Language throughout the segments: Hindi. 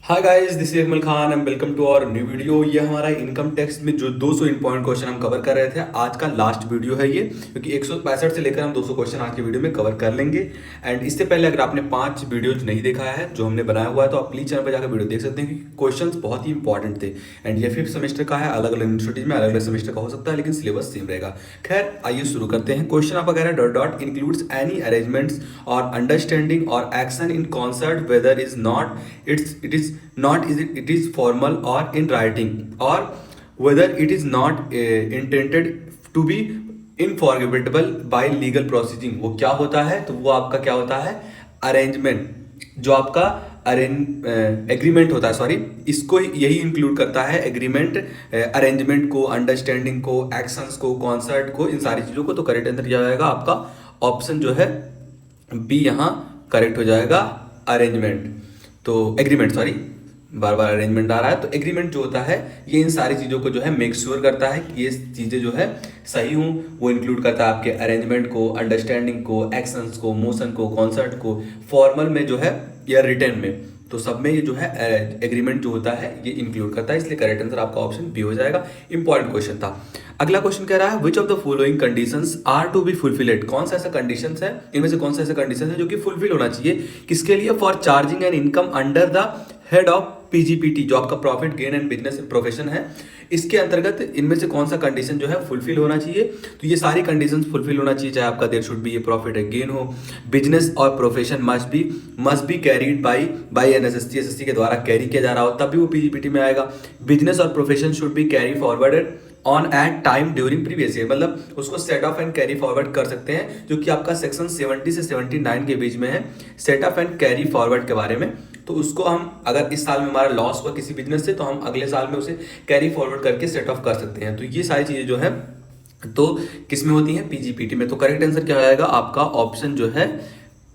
Hi guys, this is Akmal Khan and welcome to our new video. ये हमारा इनकम टैक्स में जो 200 इंपॉर्टेंट क्वेश्चन हम कवर कर रहे थे, आज का लास्ट वीडियो है ये, क्योंकि 165 से लेकर हम 200 क्वेश्चन आज की वीडियो में कवर कर लेंगे। एंड इससे पहले अगर आपने 5 वीडियोज नहीं देखा है जो हमने बनाया हुआ है, तो आप प्लीज चैनल पर जाकर वीडियो देख सकते हैं, क्योंकि क्वेश्चन बहुत ही इंपॉर्टेंट थे। एंड ये 5th सेमेस्टर का है, अलग अलग यूनिवर्सिटीज में अलग अलग सेमेस्टर का हो सकता है, लेकिन सिलेबस सेम रहेगा। खैर, आइए शुरू करते हैं। क्वेश्चन आपका कह रहा है dot dot includes any arrangements और अंडरस्टैंडिंग और action in concert whether is not it is formal or in writing, or whether it is not intended to be informable by legal proceeding। वो क्या होता है? तो वो आपका क्या होता है? अरेंजमेंट, जो आपका एग्रीमेंट होता है, सॉरी, इसको यही इंक्लूड करता है, एग्रीमेंट, अरेंजमेंट को, अंडरस्टैंडिंग को, एक्शंस को, कॉन्सर्ट को, इन सारी चीज़ों को। तो करेक्ट आंसर क्या हो जाएगा आपका? ऑप्शन जो है बी यहाँ करेक्ट हो जाएगा, अरेंजमेंट। तो एग्रीमेंट, सॉरी, बार बार अरेंजमेंट आ रहा है। तो एग्रीमेंट जो होता है, ये इन सारी चीज़ों को जो है मेक श्योर करता है कि ये चीज़ें जो है सही हूँ। वो इंक्लूड करता है आपके अरेंजमेंट को, अंडरस्टैंडिंग को, एक्शंस को, मोशन को, कॉन्सर्ट को, फॉर्मल में जो है या रिटर्न में, तो सब में ये जो है एग्रीमेंट जो होता है ये इंक्लूड करता है। इसलिए करेक्ट आंसर आपका ऑप्शन बी हो जाएगा। इंपॉर्टेंट क्वेश्चन था। अगला क्वेश्चन कह रहा है which of the following conditions are to be fulfilled. कौन सा ऐसा कंडीशंस है, इनमें से कौन सा ऐसा कंडीशन है जो कि फुलफिल होना चाहिए, किसके लिए? For charging an income under the head of PGBP, जो आपका profit gain and business profession है, इसके अंतर्गत इनमें से कौन सा कंडीशन जो है फुलफिल होना चाहिए? तो ये सारी कंडीशंस फुलफिल होना चाहिए, चाहे आपका देयर शुड बी ये प्रॉफिट है गेन हो, बिजनेस और profession must be carried by an assessee के द्वारा कैरी किया जा रहा हो, तब भी वो पीजीपीटी में आएगा। बिजनेस और profession should be carry forwarded on at time during previous year, मतलब उसको set off and carry forward कर सकते हैं, जो कि आपका सेक्शन 70 से 79 के बीच में है, set off and carry forward के बारे में। तो उसको हम, अगर इस साल में हमारा लॉस हुआ किसी बिजनेस से, तो हम अगले साल में उसे कैरी फॉरवर्ड करके सेट ऑफ कर सकते हैं। तो ये सारी चीज़ें जो है तो किस में होती हैं? पीजीपीटी में। तो करेक्ट आंसर क्या हो जाएगा आपका? ऑप्शन जो है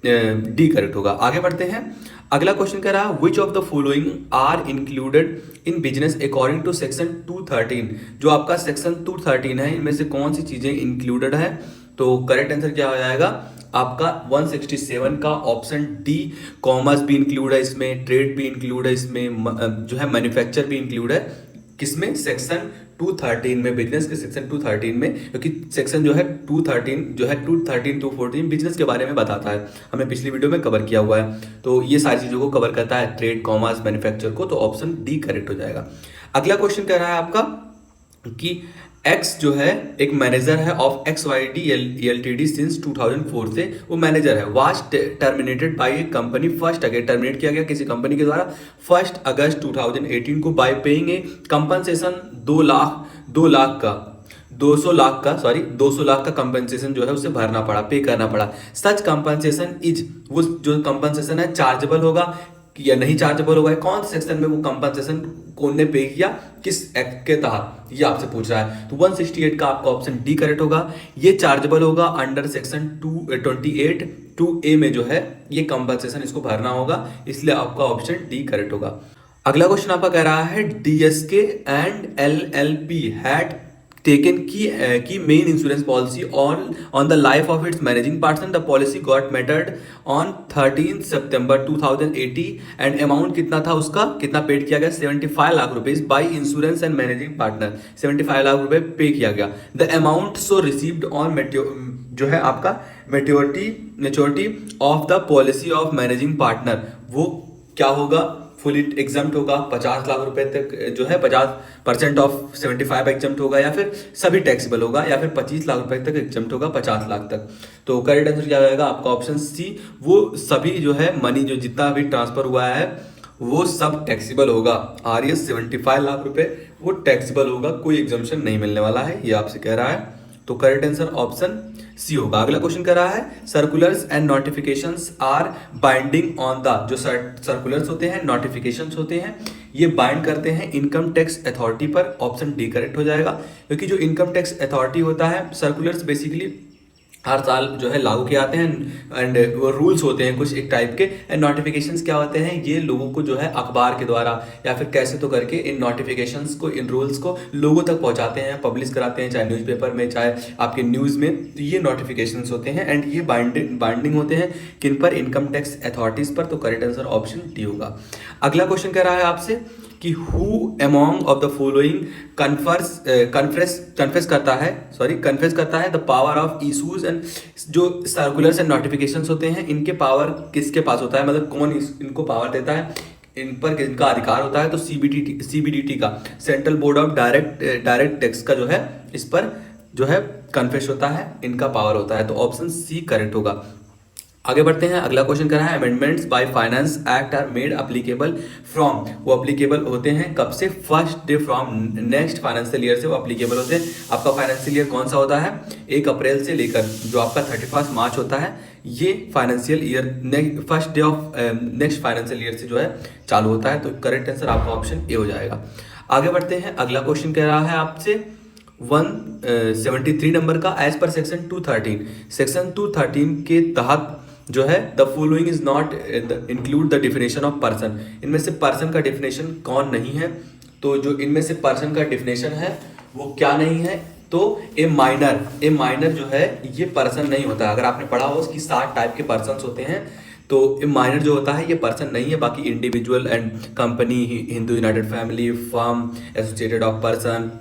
डी करेक्ट होगा। आगे बढ़ते हैं। अगला क्वेश्चन कह रहा है which of the following are included in business according to section 213। जो आपका सेक्शन 213 है, इनमें से कौन सी चीजें इंक्लूडेड है? तो करेक्ट आंसर क्या हो जाएगा आपका? 167 का ऑप्शन डी। कॉमर्स भी इंक्लूड है इसमें, ट्रेड भी इंक्लूड है इसमें, जो है मैन्युफैक्चर भी इंक्लूड है। किसमें? सेक्शन 213 में, बिजनेस के सेक्शन 213 में, क्योंकि सेक्शन जो है 213 जो है 213 214 बिजनेस के बारे में बताता है, हमने पिछली वीडियो में कवर किया हुआ है। तो ये सारी चीज़ों को कवर करता है, ट्रेड, कॉमर्स, मैन्युफैक्चर को। तो ऑप्शन डी करेक्ट हो जाएगा। अगला क्वेश्चन कह रहा है आपका कि एक्स जो है एक मैनेजर है ऑफ XYD LTD सिंस 2004 से वो मैनेजर है, was terminated bye A company first again, terminate किया गया किसी कंपनी के द्वारा 1 अगस्त 2018 को बाय पेइंग ए कंपनसेशन 2 लाख का 200 लाख का कंपनसेशन जो है उसे भरना पड़ा, पे करना पड़ा। सच कंपनसेशन इज, वो जो कंपनसेशन है चार्जेबल होगा या नहीं चार्जेबल होगा, कौन से सेक्शन में वो कंपनसेशन कौन ने पे किया, किस एक्ट के तहत, ये आपसे पूछ रहा है। तो 168 का आपका ऑप्शन डी करेक्ट होगा। ये चार्जेबल होगा अंडर सेक्शन 228 2A में जो है ये कंपनसेशन इसको भरना होगा, इसलिए आपका ऑप्शन डी करेक्ट होगा। अगला क्वेश्चन आपका कह रहा है DSK and LLP had taken key main insurance policy on the life of its managing partner. The policy got matured on 13 September 2080 and amount कितना था उसका, कितना पेड किया गया? 75 lakh rupees by insurance and managing partner, 75 lakh रुपए पे किया गया। The amount so received on जो है आपका maturity of the policy of managing partner, वो क्या होगा? फुली एग्जाम्प्ट होगा, 50 लाख रुपए तक जो है 50% ऑफ 75 एग्जाम्प्ट होगा, या फिर सभी टैक्सेबल होगा, या फिर 25 लाख रुपए तक एग्जाम्प्ट होगा, 50 लाख तक। तो करेक्ट आंसर क्या आएगा आपका? ऑप्शन सी, वो सभी जो है मनी जो जितना भी ट्रांसफर हुआ है वो सब टैक्सेबल होगा। RS 75 लाख रुपए वो टैक्सेबल होगा, कोई एग्जाम्पशन नहीं मिलने वाला है, ये आपसे कह रहा है। तो करेक्ट आंसर ऑप्शन सी होगा। अगला क्वेश्चन कर रहा है circulars and notifications are binding on the, जो सर्कुलर्स होते हैं, नोटिफिकेशंस होते हैं, ये बाइंड करते हैं इनकम टैक्स अथॉरिटी पर। ऑप्शन डी करेक्ट हो जाएगा, क्योंकि जो इनकम टैक्स अथॉरिटी होता है, सर्कुलर्स बेसिकली हर साल जो है लागू किए जाते हैं एंड वो रूल्स होते हैं कुछ एक टाइप के। एंड नोटिफिकेशंस क्या होते हैं, ये लोगों को जो है अखबार के द्वारा या फिर कैसे तो करके इन नोटिफिकेशंस को, इन रूल्स को लोगों तक पहुंचाते हैं, पब्लिश कराते हैं, चाहे न्यूज़पेपर में चाहे आपके न्यूज़ में। तो ये नोटिफिकेशंस होते हैं एंड ये बाइंडिंग होते हैं किन पर, इनकम टैक्स अथॉरिटीज़ पर। तो करेक्ट आंसर ऑप्शन डी होगा। अगला क्वेश्चन कह रहा है आपसे कि who among of the following confess करता है the power of issues and, जो सर्कुलर्स एंड नोटिफिकेशंस होते हैं इनके पावर किसके पास होता है, मतलब कौन इनको पावर देता है, इन पर इनका अधिकार होता है। तो सीबीडीटी का, central board of direct tax का जो है इस पर जो है कन्फेस होता है, इनका पावर होता है। तो ऑप्शन सी करेक्ट होगा। आगे बढ़ते हैं। अगला क्वेश्चन कर रहा है amendments by finance act are made applicable from, वो अप्लीकेबल होते हैं कब से, first day from next financial year से वो अप्लीकेबल होते हैं। आपका फाइनेंशियल ईयर कौन सा होता है, 1 अप्रैल से लेकर जो आपका 31 मार्च होता है, ये financial year first day of next financial year से जो है चालू होता है। तो करेक्ट आंसर आपका ऑप्शन ए हो जाएगा। आगे बढ़ते हैं। अगला क्वेश्चन कह रहा है आपसे 173 नंबर का, एज पर सेक्शन 213 के तहत जो है the following is not include the definition of person, इनमें से पर्सन का डिफिनेशन कौन नहीं है। तो जो इनमें से पर्सन का डिफिनेशन है वो क्या नहीं है, तो ए माइनर जो है ये पर्सन नहीं होता। अगर आपने पढ़ा हो उसकी 7 टाइप के पर्सन होते हैं, तो ए माइनर जो होता है ये पर्सन नहीं है। बाकी individual and company, Hindu United family, firm, associated of person,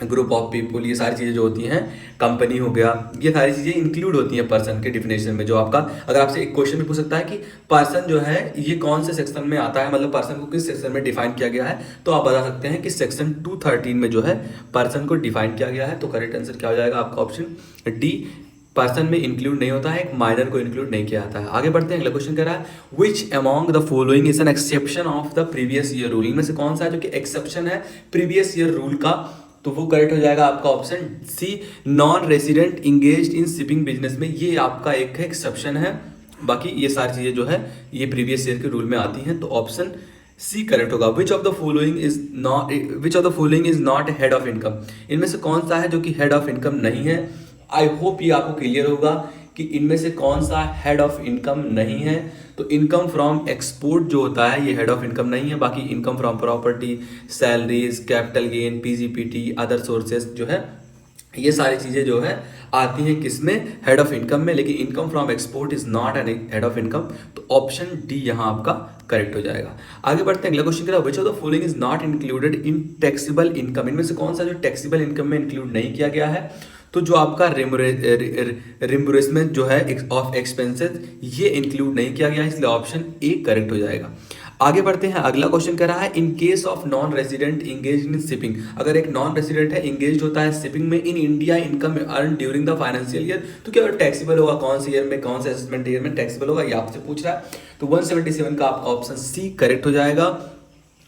group of people, ये सारी चीज़ें जो होती हैं, कंपनी हो गया, ये सारी चीज़ें इंक्लूड होती हैं पर्सन के डिफिनेशन में। जो आपका, अगर आपसे एक क्वेश्चन भी पूछ सकता है कि पर्सन जो है ये कौन से सेक्शन में आता है, मतलब पर्सन को किस सेक्शन में डिफाइन किया गया है, तो आप बता सकते हैं कि सेक्शन 213 में जो है पर्सन को डिफाइन किया गया है। तो करेक्ट आंसर क्या हो जाएगा आपका ऑप्शन डी, पर्सन में इंक्लूड नहीं होता है, एक माइनर को इंक्लूड नहीं किया जाता है। आगे बढ़ते हैं। अगला क्वेश्चन कह रहा है which among the following is an exception of the previous year rule, इनमें से कौन सा है जो कि एक्सेप्शन है प्रीवियस ईयर रूल का। तो वो करेक्ट हो जाएगा आपका option C, non resident engaged in shipping business में, ये आपका एक एक्सेप्शन है। बाकी ये सारी चीज़ें जो है ये प्रीवियस ईयर के रूल में आती हैं। तो ऑप्शन सी करेक्ट होगा। विच of the following is not head of income, इनमें से कौन सा है जो कि हेड ऑफ इनकम नहीं है। आई होप ये आपको क्लियर होगा कि इनमें से कौन सा हेड ऑफ इनकम नहीं है। तो इनकम फ्रॉम एक्सपोर्ट जो होता है ये हेड ऑफ इनकम नहीं है। बाकी income from property, salaries, capital gain, PGBP, other sources जो है ये सारी चीज़ें जो है आती हैं किसमें, हेड ऑफ इनकम में। लेकिन income from export is not an head of income. तो ऑप्शन डी यहाँ आपका करेक्ट हो जाएगा। आगे बढ़ते हैं। अगला क्वेश्चन करा विच of the following is not included in taxable income, इनमें से कौन सा जो टैक्सेबल इनकम में इंक्लूड नहीं किया गया है। तो जो आपका रिम्बर्समेंट जो है ऑफ एक्सपेंसेस ये इंक्लूड नहीं किया गया, इसलिए ऑप्शन ए करेक्ट हो जाएगा। आगे बढ़ते हैं। अगला क्वेश्चन कह रहा है in case of non resident engage in shipping, अगर एक नॉन रेजिडेंट है इंगेज होता है शिपिंग में in India income earn during the financial year, तो क्या टैक्सेबल होगा, कौन से ईयर में, कौन से असेसमेंट ईयर में टैक्सेबल होगा, ये आपसे पूछ रहा है। तो 177 का आपका ऑप्शन सी करेक्ट हो जाएगा,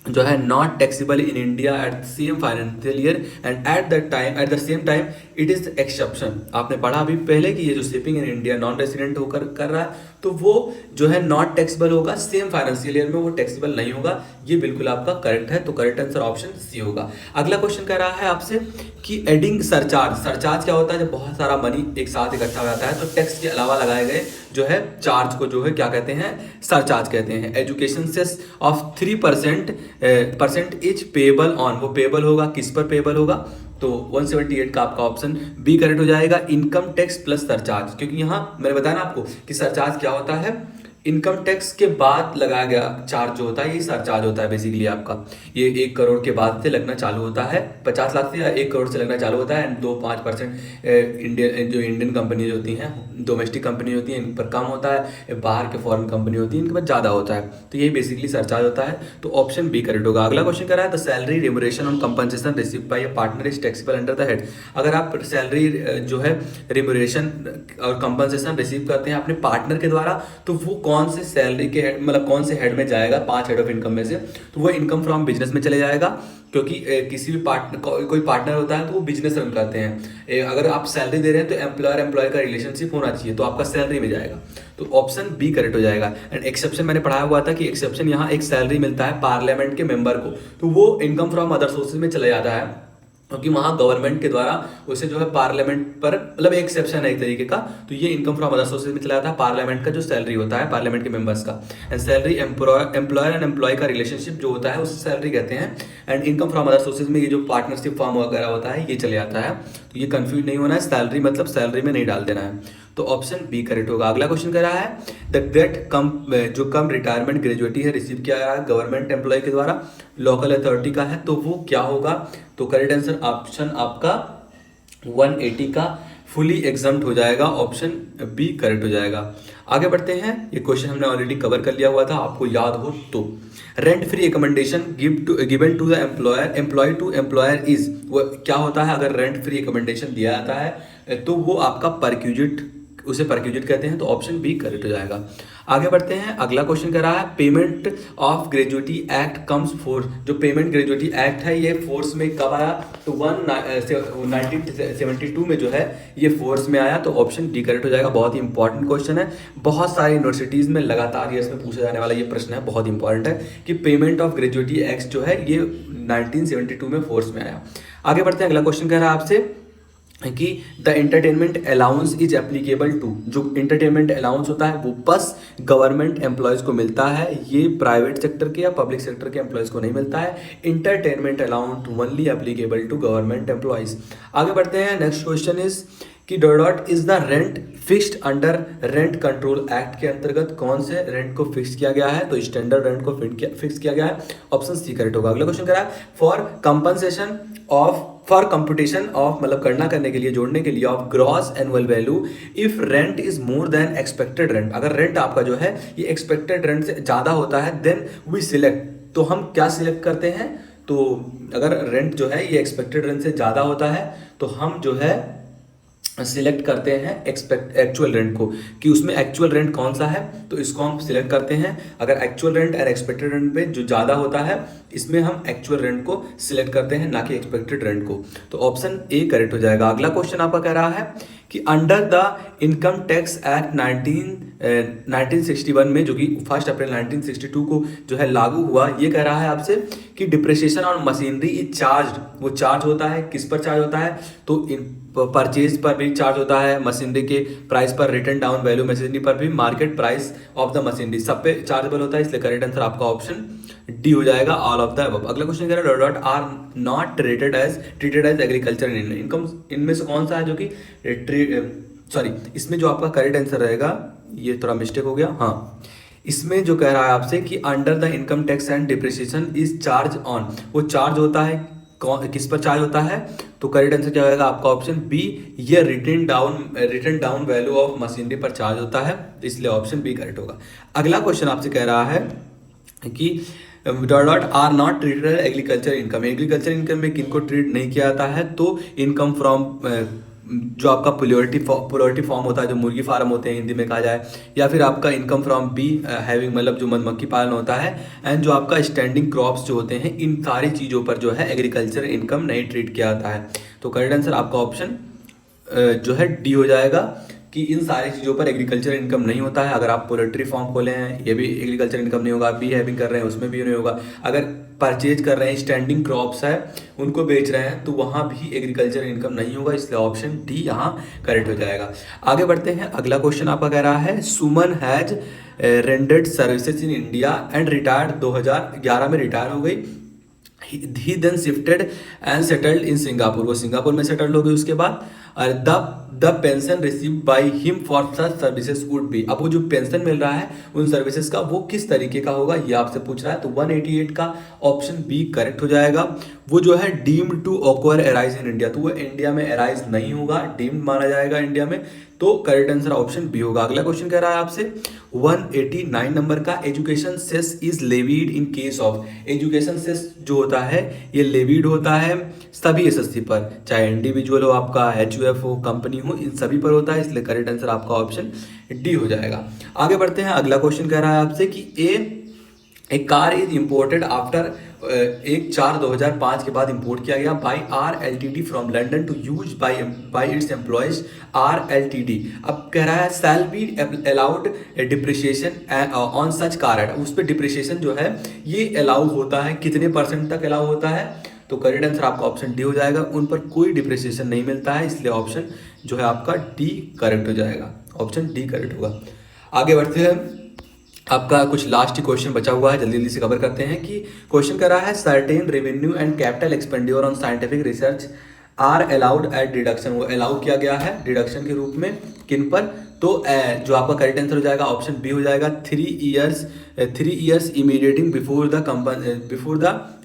जो है not taxable in India at same financial year and at the same time it is exception. आपने पढ़ा अभी पहले कि ये जो shipping in India non resident होकर कर रहा है तो वो जो है नॉट टैक्सेबल होगा, सेम फाइनेंशियल ईयर में वो टैक्सेबल नहीं होगा। ये बिल्कुल आपका करेक्ट है। तो करेक्ट आंसर ऑप्शन सी होगा। अगला क्वेश्चन कह रहा है आपसे कि एडिंग सरचार्ज क्या होता है, जब बहुत सारा मनी एक साथ इकट्ठा हो जाता है तो टैक्स के अलावा लगाए गए जो है चार्ज को जो है क्या कहते हैं, सरचार्ज कहते हैं। Education cess of 3% is payable on, वो पेबल होगा किस पर पेबल होगा। तो 178 का आपका ऑप्शन बी करेक्ट हो जाएगा, इनकम टैक्स प्लस सरचार्ज। क्योंकि यहाँ मैंने बताया ना आपको कि सरचार्ज क्या होता है, इनकम टैक्स के बाद लगाया गया चार्ज जो होता है ये सरचार्ज होता है। बेसिकली आपका ये 1 करोड़ के बाद से लगना चालू होता है, 50 लाख से या 1 करोड़ से लगना चालू होता है। एंड 2-5% इंडियन कंपनी होती हैं, डोमेस्टिक कंपनी होती है, इन पर कम होता है, बाहर के फॉरेन कंपनी होती है इनके पास ज़्यादा होता है। तो यही बेसिकली सरचार्ज होता है। तो ऑप्शन बी करेक्ट होगा। अगला क्वेश्चन कर रहा है the salary remuneration on compensation received by a partner is taxable under the head. अगर आप सैलरी जो है रिम्यूनरेशन और कंपनसेशन रिसीव करते हैं अपने पार्टनर के द्वारा, तो वो कौन से सैलरी के हेड, मतलब कौन से हेड में जाएगा, 5 हेड ऑफ इनकम में से, तो वो इनकम फ्रॉम बिजनेस में चले जाएगा। क्योंकि किसी भी कोई पार्टनर होता है तो वो बिजनेस रन करते हैं। अगर आप सैलरी दे रहे हैं तो एम्प्लॉयर का रिलेशनशिप होना चाहिए, तो आपका सैलरी में जाएगा। तो ऑप्शन बी करेक्ट हो जाएगा। एंड एक्सेप्शन मैंने पढ़ाया हुआ था कि एक्सेप्शन यहाँ एक सैलरी मिलता है पार्लियामेंट के मेंबर को, तो वो इनकम फ्रॉम अदर सोर्सेज में चला जाता है। क्योंकि वहाँ गवर्नमेंट के द्वारा उसे जो है पार्लियामेंट पर मतलब एक एक्सेप्शन है एक तरीके का, तो ये इनकम फ्रॉम अदर सोर्सेज में चला जाता है। पार्लियामेंट का जो सैलरी होता है पार्लियामेंट के मेंबर्स का, and salary employer and employee का रिलेशनशिप जो होता है उसे सैलरी कहते हैं। And income from other sources में ये जो पार्टनरशिप फॉर्म वगैरह होता है ये चले जाता है। तो ये कंफ्यूज नहीं होना है, सैलरी मतलब सैलरी में नहीं डाल देना है। तो ऑप्शन बी करेक्ट होगा। अगला क्वेश्चन कह रहा है जो कम रिटायरमेंट ग्रेजुएटी है रिसीव किया गया है गवर्नमेंट एम्प्लॉय के द्वारा, लोकल अथॉरिटी का है, तो वो क्या होगा? तो करेक्ट आंसर ऑप्शन आपका 180 का फुली एग्जम्प्ट हो जाएगा, ऑप्शन बी करेक्ट हो जाएगा। आगे बढ़ते हैं, ये क्वेश्चन हमने ऑलरेडी कवर कर लिया हुआ था, आपको याद हो तो। Rent free recommendation given to the employee to employer is, वो क्या होता है? अगर रेंट फ्री रिकमेंडेशन दिया जाता है तो वो आपका परक्यूजिट, उसे परक्यूजिट कहते हैं, तो ऑप्शन बी करेक्ट हो जाएगा। आगे बढ़ते हैं, अगला क्वेश्चन कर रहा है payment of gratuity act comes force, जो पेमेंट ग्रेजुएटी एक्ट है ये फोर्स में कब आया? तो 1972 में जो है ये फोर्स में आया, तो ऑप्शन डी करेक्ट हो जाएगा। बहुत ही इंपॉर्टेंट क्वेश्चन है, बहुत सारी यूनिवर्सिटीज़ में लगातार ये इसमें पूछा जाने वाला ये प्रश्न है, बहुत इंपॉर्टेंट है कि पेमेंट ऑफ ग्रेजुएटी एक्ट जो है ये 1972 में फोर्स में आया। आगे बढ़ते हैं, अगला क्वेश्चन कह रहा है आपसे कि the entertainment allowance is applicable to, जो एंटरटेनमेंट अलाउंस होता है वो बस गवर्नमेंट एम्प्लॉयज़ को मिलता है, ये प्राइवेट सेक्टर के या पब्लिक सेक्टर के एम्प्लॉयज़ को नहीं मिलता है। Entertainment allowance only applicable to government employees. आगे बढ़ते हैं, नेक्स्ट क्वेश्चन इज कि dot is the rent fixed under rent control act के अंतर्गत कौन से रेंट को फिक्स किया गया है? तो स्टैंडर्ड रेंट को फिक्स किया गया है, ऑप्शन सी करेक्ट होगा। अगला क्वेश्चन कह रहा है फॉर कंप्यूटेशन ऑफ, मतलब गणना करने के लिए, जोड़ने के लिए, of gross annual value if rent is more than expected rent, अगर रेंट आपका जो है ये एक्सपेक्टेड रेंट से ज़्यादा होता है देन वी सिलेक्ट, तो हम क्या सिलेक्ट करते हैं? तो अगर रेंट जो है ये एक्सपेक्टेड रेंट से ज़्यादा होता है तो हम जो है सिलेक्ट करते हैं एक्चुअल रेंट को, कि उसमें एक्चुअल रेंट कौन सा है, तो इसको हम सिलेक्ट करते हैं। अगर एक्चुअल रेंट और एक्सपेक्टेड रेंट पे जो ज़्यादा होता है इसमें हम एक्चुअल रेंट को सिलेक्ट करते हैं, ना कि एक्सपेक्टेड रेंट को, तो ऑप्शन ए करेक्ट हो जाएगा। अगला क्वेश्चन आपका कह रहा है कि under the income tax act 1961 में, जो कि 1 अप्रैल 1962 को जो है लागू हुआ, ये कह रहा है आपसे कि depreciation on machinery is charge, वो चार्ज होता है, किस पर चार्ज होता है? तो परचेज पर भी चार्ज होता है, मशीनरी के प्राइस पर, रिटर्न डाउन वैल्यू मशीनरी पर भी, market price of the machinery, सब पे चार्जेबल होता है, इसलिए करेक्ट आंसर आपका ऑप्शन डी हो जाएगा, ऑल ऑफ द अबव। अगला क्वेश्चन कह रहा है dot are not treated as agriculture income, इनमें से कौन सा है जो कि इसमें जो आपका करेक्ट आंसर रहेगा, ये थोड़ा मिस्टेक हो गया, हाँ, इसमें जो कह रहा है आपसे कि under the income tax and depreciation is charge on, वो चार्ज होता है किस पर चार्ज होता है? तो करेक्ट आंसर क्या होगा आपका ऑप्शन बी, ये return down value of machinery पर चार्ज होता है, इसलिए ऑप्शन बी करेक्ट होगा। अगला क्वेश्चन आपसे कह रहा है कि dot are not treated agriculture income में किनको ट्रीट नहीं किया जाता है? तो इनकम फ्रॉम जो आपका पोल्ट्री फार्म होता है, जो मुर्गी फार्म होते हैं हिंदी में कहा जाए, या फिर आपका इनकम फ्रॉम बी हैविंग, मतलब जो मधुमक्खी पालन होता है, एंड जो आपका स्टैंडिंग क्रॉप्स जो होते हैं, इन सारी चीज़ों पर जो है एग्रीकल्चर इनकम नहीं ट्रीट किया जाता है। तो करेक्ट आंसर आपका ऑप्शन जो है डी हो जाएगा कि इन सारी चीज़ों पर एग्रीकल्चर इनकम नहीं होता है। अगर आप पोल्ट्री फार्म खोले हैं ये भी एग्रीकल्चर इनकम नहीं होगा, बी हैविंग कर रहे हैं उसमें भी नहीं होगा, अगर परचेज कर रहे हैं स्टैंडिंग क्रॉप्स है उनको बेच रहे हैं तो वहाँ भी एग्रीकल्चर इनकम नहीं होगा, इसलिए ऑप्शन डी यहाँ करेक्ट हो जाएगा। आगे बढ़ते हैं, अगला क्वेश्चन आपका कह रहा है Suman has rendered services in India and retired, 2011 में रिटायर हो गई, he then shifted and settled in Singapore, वो सिंगापुर में सेटल्ड हो गई उसके बाद, और the pension receive by him for such services would be, अब वो जो पेंशन मिल रहा है उन सर्विसेज का वो किस तरीके का होगा ये आपसे पूछ रहा है, तो 188 का ऑप्शन बी करेक्ट हो जाएगा। वो जो है deemed to occur arise in India, तो वो इंडिया में अराइज नहीं होगा, डीम्ड माना जाएगा इंडिया में, तो करेक्ट आंसर ऑप्शन बी होगा। अगला क्वेश्चन कह रहा है आपसे 189 नंबर का, education cess is levied in case of, education cess जो होता है ये लेवीड होता है सभी एसएससी पर, चाहे इंडिविजुअल हो आपका, एचयूएफ हो, कंपनी हो, इन सभी पर होता है, इसलिए करेक्ट आंसर आपका ऑप्शन डी हो जाएगा। आगे बढ़ते हैं, अगला क्वेश्चन कह रहा है आपसे कि a car is imported after 1/4/2005 के बाद इंपोर्ट किया गया by RLTD from London to use by its employees RLTD, अब कह रहा है shall be allowed depreciation on such car at, उस पर डिप्रिसिएशन जो है ये अलाउ होता है, कितने % तक अलाउ होता है? तो करेक्ट आंसर आपका ऑप्शन डी हो जाएगा। उन पर कोई डिप्रिसिएशन नहीं मिलता है, इसलिए ऑप्शन जो है आपका डी करेक्ट हो जाएगा। ऑप्शन डी करेक्ट होगा। आगे बढ़ते हैं, आपका कुछ लास्ट क्वेश्चन बचा हुआ है, जल्दी जल्दी से कवर करते हैं। कि क्वेश्चन कर रहा है certain revenue and capital expenditure on scientific research are allowed at deduction. वो अलाउ किया गया है डिडक्शन के रूप में किन पर? तो जो आपका करेक्ट आंसर हो जाएगा ऑप्शन बी हो जाएगा। 3 years immediately before the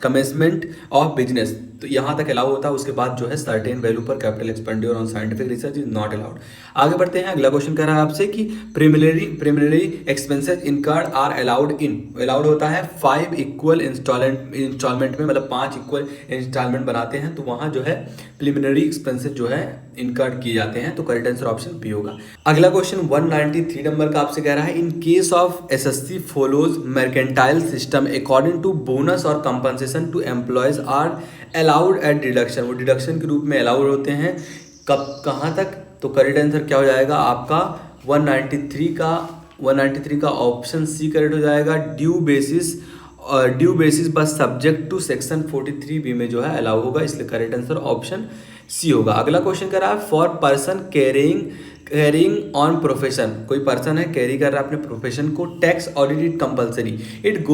commencement of business. तो यहाँ तक अलाउ होता है, उसके बाद जो है सर्टेन वैल्यू पर capital expenditure on scientific research is not allowed. आगे बढ़ते हैं, अगला क्वेश्चन कर रहा है आपसे कि preliminary expenses incurred are allowed allowed होता है 5 इक्वल इंस्टॉलमेंट में, मतलब 5 इक्वल इंस्टॉलमेंट बनाते हैं तो वहाँ जो है प्रीमिनरी एक्सपेंसेस जो है इनकर्ड किए जाते हैं। तो करेक्ट आंसर ऑप्शन बी होगा। अगला क्वेश्चन 193 नंबर का आपसे कह रहा है in case of SSC follows mercantile system according to bonus or compensation to employees are allowed at deduction. वो डिडक्शन के रूप में अलाउड होते हैं कब कहाँ तक? तो करेक्ट आंसर क्या हो जाएगा आपका 193 का ऑप्शन सी करेक्ट हो जाएगा। ड्यू बेसिस बस सब्जेक्ट टू सेक्शन 43B में जो है अलाउ होगा, इसलिए करेक्ट आंसर ऑप्शन सी होगा। अगला क्वेश्चन कर रहा है for person carrying on profession. कोई पर्सन है कैरी कर रहा है अपने प्रोफेशन को, tax audit compulsory it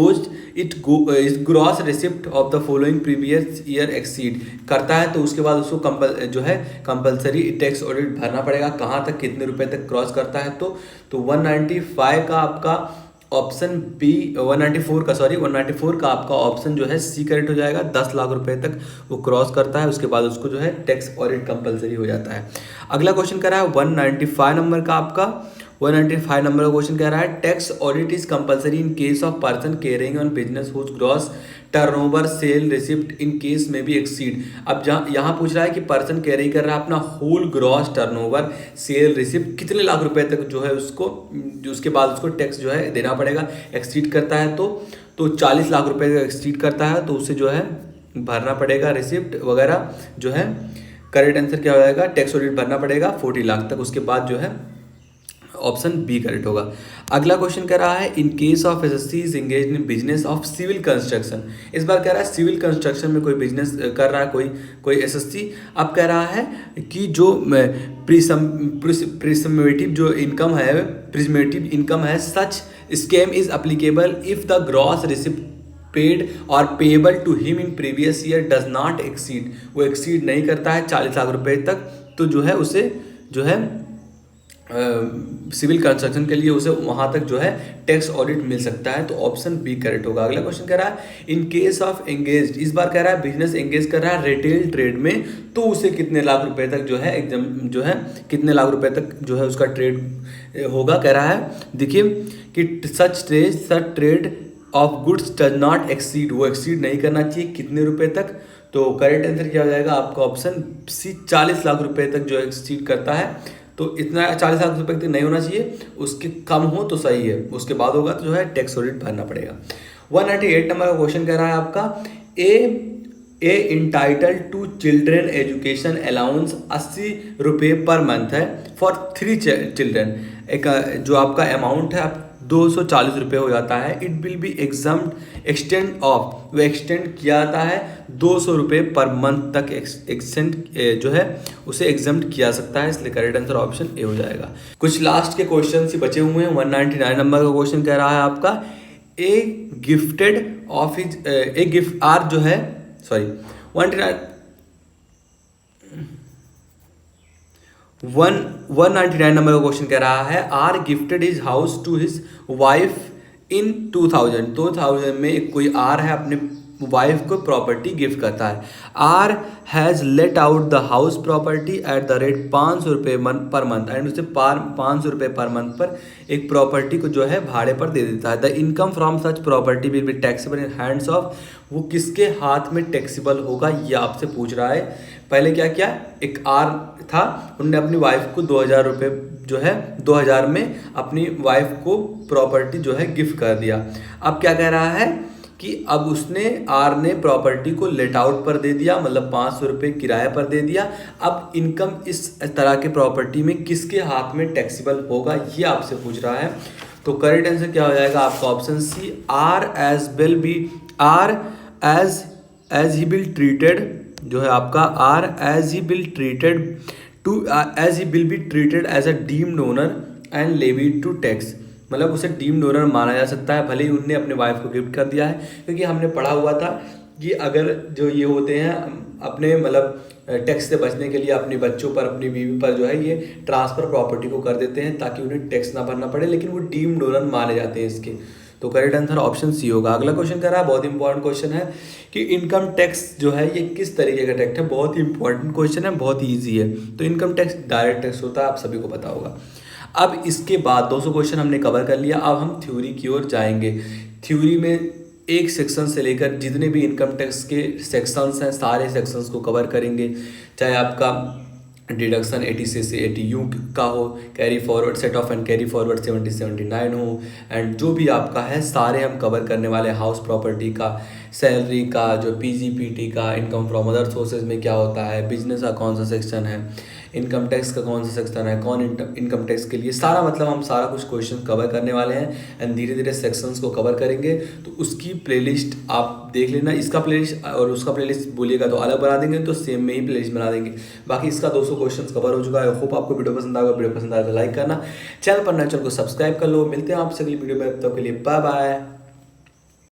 gross receipt of the following previous year exceed करता है, तो उसके बाद उसको कंपलसरी टैक्स ऑडिट भरना पड़ेगा। कहाँ तक, कितने रुपए तक क्रॉस करता है? तो 195 का आपका ऑप्शन बी 194 का आपका ऑप्शन जो है सी करेक्ट हो जाएगा। 10 लाख रुपए तक वो क्रॉस करता है, उसके बाद उसको जो है टैक्स ऑडिट कंपलसरी हो जाता है। अगला क्वेश्चन कह रहा है 195 नंबर का आपका 195 नंबर का क्वेश्चन कह रहा है tax audit is compulsory in case of person carrying on business whose gross turnover sale receipt in case में भी एक्सीड। अब यहाँ पूछ रहा है कि पर्सन कैरी कर रहा है अपना whole gross turnover sale receipt कितने लाख रुपए तक जो है उसको, उसके बाद उसको टैक्स जो है देना पड़ेगा। एक्सीड करता है तो 40 लाख रुपए तक एक्सीड करता है तो उसे जो है भरना पड़ेगा रिसिप्ट वगैरह जो है। करेक्ट आंसर क्या हो जाएगा? टैक्स ऑडिट भरना पड़ेगा 40 लाख तक, उसके बाद जो है ऑप्शन बी करेक्ट होगा। अगला क्वेश्चन कह रहा है in case of assessee is engaged in business of civil construction. इस बार कह रहा है सिविल कंस्ट्रक्शन में कोई बिजनेस कर रहा है कोई एसएससी। अब कह रहा है कि जो प्रिसमेटिव जो इनकम है such scheme is applicable if the gross receipt paid or payable to him in previous year does not exceed. वो एक्सीड नहीं करता है 40 लाख रुपए तक, तो जो है उसे जो है सिविल कंस्ट्रक्शन के लिए उसे वहां तक जो है टैक्स ऑडिट मिल सकता है। तो ऑप्शन बी करेक्ट होगा। अगला क्वेश्चन कह रहा है इन केस ऑफ एंगेज्ड, इस बार कह रहा है बिजनेस एंगेज कर रहा है रिटेल ट्रेड में, तो उसे कितने लाख रुपए तक जो है एग्जाम जो है कितने लाख रुपए तक जो है उसका ट्रेड होगा। कह रहा है देखिए कि such trade of goods does not exceed, वो एक्सीड नहीं करना चाहिए कितने रुपए तक। तो करेक्ट आंसर क्या हो जाएगा आपका ऑप्शन सी 40 लाख रुपए तक जो एक्सीड करता है। तो इतना 40 लाख रुपए तक नहीं होना चाहिए, उसके कम हो तो सही है, उसके बाद होगा तो जो है टैक्स ऑडिट भरना पड़ेगा। 198 नंबर का क्वेश्चन कह रहा है आपका a entitle to children education allowance 80 रुपये पर मंथ है फॉर 3 चिल्ड्रेन। एक जो आपका अमाउंट है 240 रुपये हो जाता है। इट विल बी एक्सटेंड वो एक्सटेंड किया जाता है 200 रुपये पर मंथ तक एक्सटेंड जो है उसे एग्जाम्प्ट किया सकता है, इसलिए करेक्ट आंसर ऑप्शन ए हो जाएगा। कुछ लास्ट के क्वेश्चन ही बचे हुए हैं। 199 नंबर का क्वेश्चन कह रहा है आपका A gifted of his a gift R जो है 199 नंबर का क्वेश्चन कह रहा है R gifted his house to his wife in 2000 में कोई आर है अपने वाइफ को प्रॉपर्टी गिफ्ट करता है। R has let out the house property at the rate 500 रुपये पर मंथ एंड उसे 500 रुपये पर मंथ पर एक प्रॉपर्टी को जो है भाड़े पर दे देता है। The income from such property will be taxable in hands of, वो किसके हाथ में टैक्सेबल होगा ये आपसे पूछ रहा है। पहले क्या किया, एक आर था, उनने अपनी वाइफ को 2000 रुपये जो है 2000 में अपनी वाइफ को प्रॉपर्टी जो है गिफ्ट कर दिया। अब क्या कह रहा है कि अब उसने आर ने प्रॉपर्टी को लेट आउट पर दे दिया, मतलब 500 रुपये किराए पर दे दिया। अब इनकम इस तरह के प्रॉपर्टी में किसके हाथ में टैक्सेबल होगा ये आपसे पूछ रहा है। तो करेक्ट आंसर क्या हो जाएगा आपका option C R as as he will treated जो है आपका R as he will treated to as he will be treated as a deemed owner and levied to tax, मतलब उसे डीम्ड ओनर माना जा सकता है भले ही उनने अपने वाइफ को गिफ्ट कर दिया है, क्योंकि हमने पढ़ा हुआ था कि अगर जो ये होते हैं अपने मतलब टैक्स से बचने के लिए अपने बच्चों पर अपनी बीवी पर जो है ये ट्रांसफ़र प्रॉपर्टी को कर देते हैं ताकि उन्हें टैक्स ना भरना पड़े, लेकिन वो डीम्ड ओनर माने जाते हैं इसके। तो करेक्ट आंसर ऑप्शन सी होगा। अगला क्वेश्चन कर रहा है, बहुत इंपॉर्टेंट क्वेश्चन है कि इनकम टैक्स जो है ये किस तरीके का टैक्स है। बहुत ही इंपॉर्टेंट क्वेश्चन है, बहुत ही ईजी है। तो इनकम टैक्स डायरेक्ट टैक्स होता है, आप सभी को पता होगा। अब इसके बाद 200 क्वेश्चन हमने कवर कर लिया, अब हम थ्योरी की ओर जाएंगे। थ्योरी में एक सेक्शन से लेकर जितने भी इनकम टैक्स के सेक्शंस हैं सारे सेक्शंस को कवर करेंगे, चाहे आपका डिडक्शन 80 से 80 यू का हो, carry forward set off and carry forward 70 79 हो, एंड जो भी आपका है सारे हम कवर करने वाले हैं। हाउस प्रॉपर्टी का, सैलरी का, जो पीजीपीटी का, इनकम फ्रॉम अदर सोर्सेज में क्या होता है, बिजनेस का कौन सा सेक्शन है, इनकम टैक्स का कौन सा सेक्शन है, कौन इनकम टैक्स के लिए, सारा मतलब हम सारा कुछ क्वेश्चन कवर करने वाले हैं एंड धीरे धीरे सेक्शंस को कवर करेंगे। तो उसकी प्लेलिस्ट आप देख लेना, इसका प्लेलिस्ट और उसका प्लेलिस्ट बोलिएगा तो अलग बना देंगे, तो सेम में ही प्लेलिस्ट बना देंगे। बाकी इसका 200 क्वेश्चन कवर हो चुका है। होप आपको वीडियो पसंद आएगा, वीडियो पसंद आएगा तो लाइक करना, चैनल पर नए चैनल को सब्सक्राइब कर लो। मिलते हैं आपसे अगली वीडियो में, तब तक के लिए बाय बाय।